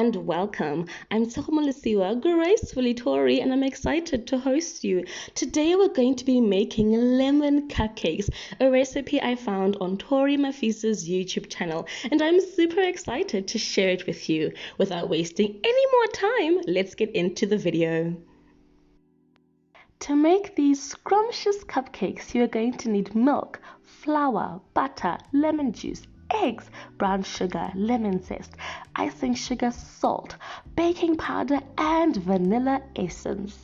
and welcome. I'm Gracefully Tori, and I'm excited to host you. Today we're going to be making lemon cupcakes, a recipe I found on Tori Mafisa's YouTube channel, and I'm super excited to share it with you. Without wasting any more time, let's get into the video. To make these scrumptious cupcakes, you are going to need milk, flour, butter, lemon juice, eggs, brown sugar, lemon zest, icing sugar, salt, baking powder, and vanilla essence.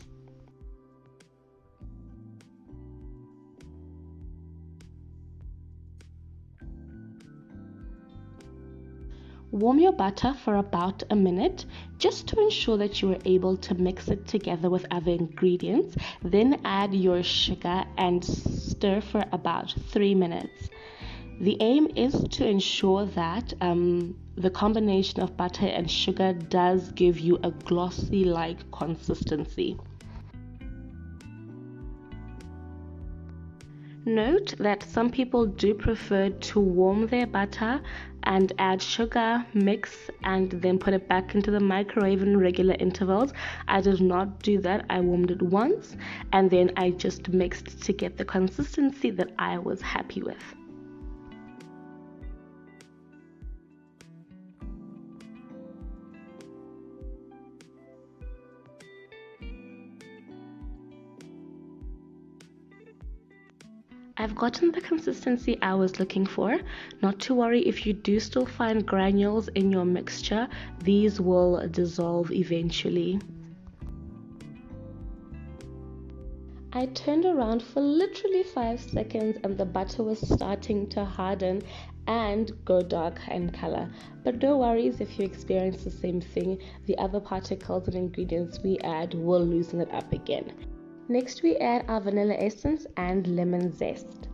Warm your butter for about a minute just to ensure that you are able to mix it together with other ingredients. Then add your sugar and stir for about 3 minutes. The aim is to ensure that the combination of butter and sugar does give you a glossy-like consistency. Note that some people do prefer to warm their butter and add sugar, mix, and then put it back into the microwave in regular intervals. I did not do that. I warmed it once and then I just mixed to get the consistency that I was happy with. I've gotten the consistency I was looking for. Not to worry if you do still find granules in your mixture, these will dissolve eventually. I turned around for literally 5 seconds and the butter was starting to harden and go dark in color. But no worries if you experience the same thing, the other particles and ingredients we add will loosen it up again. Next we add our vanilla essence and lemon zest.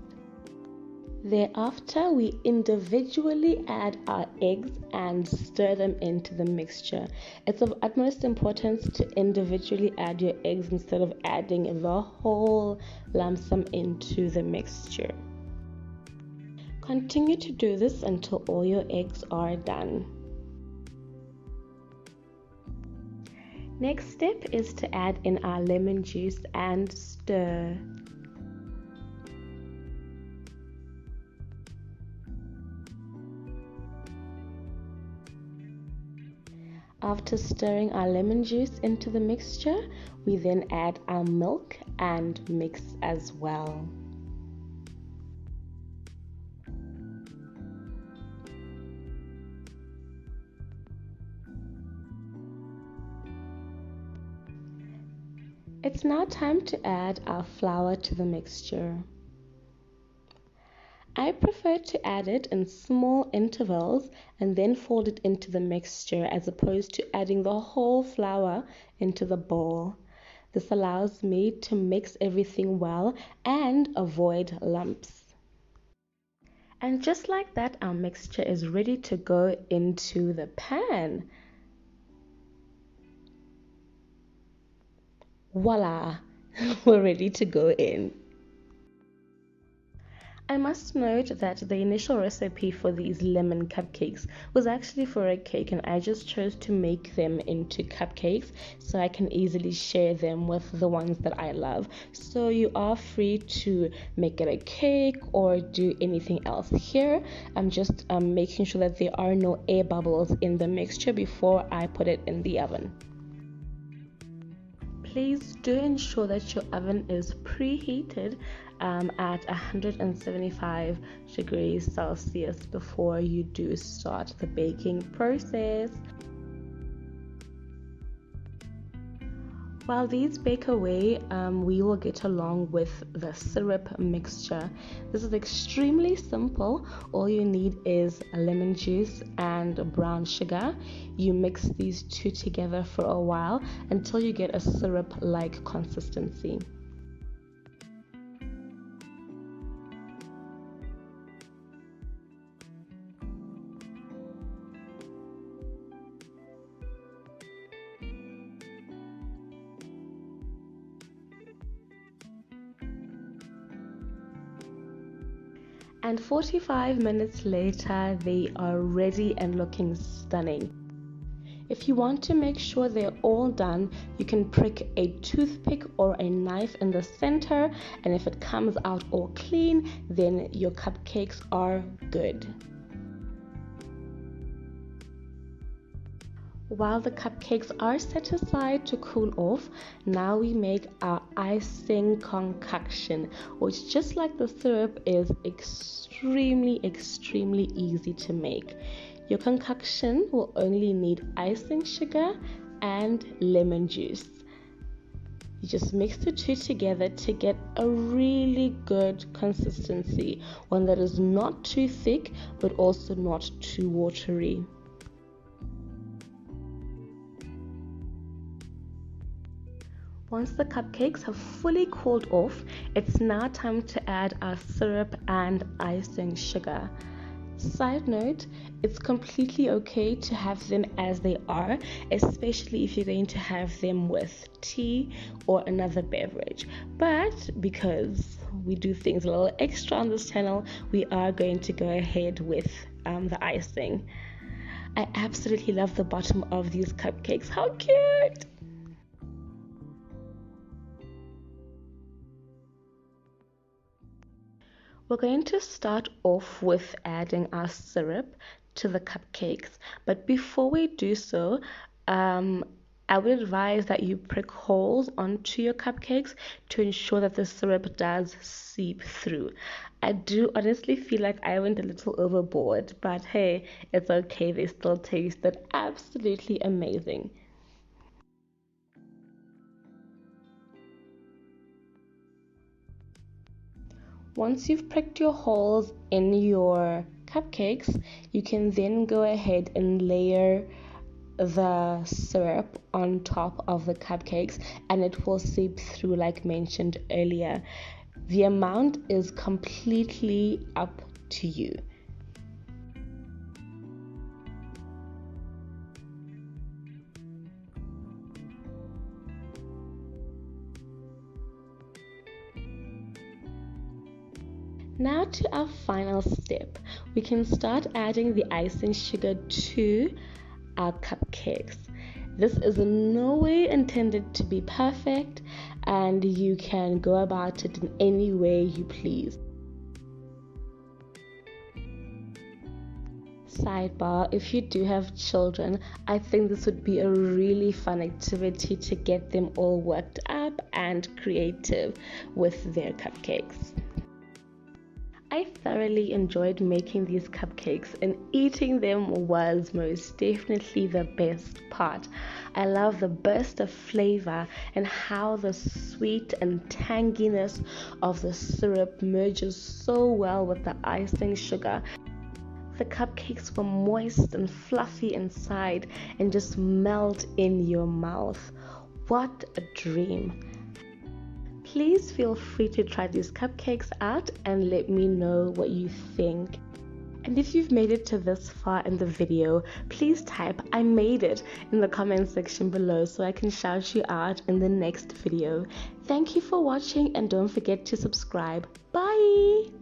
Thereafter we individually add our eggs and stir them into the mixture. It's of utmost importance to individually add your eggs instead of adding the whole lump sum into the mixture. Continue to do this until all your eggs are done. Next step is to add in our lemon juice and stir. After stirring our lemon juice into the mixture, we then add our milk and mix as well. It's now time to add our flour to the mixture. I prefer to add it in small intervals and then fold it into the mixture as opposed to adding the whole flour into the bowl. This allows me to mix everything well and avoid lumps. And just like that, our mixture is ready to go into the pan. Voila, we're ready to go in. I must note that the initial recipe for these lemon cupcakes was actually for a cake, and I just chose to make them into cupcakes so I can easily share them with the ones that I love. So you are free to make it a cake or do anything else. Here I'm just making sure that there are no air bubbles in the mixture before I put it in the oven. Please do ensure that your oven is preheated at 175 degrees Celsius before you do start the baking process. While these bake away, we will get along with the syrup mixture. This is extremely simple. All you need is lemon juice and brown sugar. You mix these two together for a while until you get a syrup-like consistency. And 45 minutes later, they are ready and looking stunning. If you want to make sure they're all done, you can prick a toothpick or a knife in the center, and if it comes out all clean, then your cupcakes are good. While the cupcakes are set aside to cool off, now we make our icing concoction, which, just like the syrup, is extremely easy to make. Your concoction will only need icing sugar and lemon juice. You just mix the two together to get a really good consistency, one that is not too thick but also not too watery. Once the cupcakes have fully cooled off, it's now time to add our syrup and icing sugar. Side note, it's completely okay to have them as they are, especially if you're going to have them with tea or another beverage. But because we do things a little extra on this channel, we are going to go ahead with the icing. I absolutely love the bottom of these cupcakes. How cute! We're going to start off with adding our syrup to the cupcakes, but before we do so, I would advise that you prick holes onto your cupcakes to ensure that the syrup does seep through. I do honestly feel like I went a little overboard, but hey, it's okay, they still tasted absolutely amazing. Once you've pricked your holes in your cupcakes, you can then go ahead and layer the syrup on top of the cupcakes, and it will seep through like mentioned earlier. The amount is completely up to you. Now to our final step, we can start adding the icing sugar to our cupcakes. This is in no way intended to be perfect, and you can go about it in any way you please. Sidebar, if you do have children, I think this would be a really fun activity to get them all worked up and creative with their cupcakes. I thoroughly enjoyed making these cupcakes, and eating them was most definitely the best part. I love the burst of flavor and how the sweet and tanginess of the syrup merges so well with the icing sugar. The cupcakes were moist and fluffy inside and just melt in your mouth. What a dream! Please feel free to try these cupcakes out and let me know what you think. And if you've made it to this far in the video, please type "I made it" in the comment section below so I can shout you out in the next video. Thank you for watching, and don't forget to subscribe. Bye!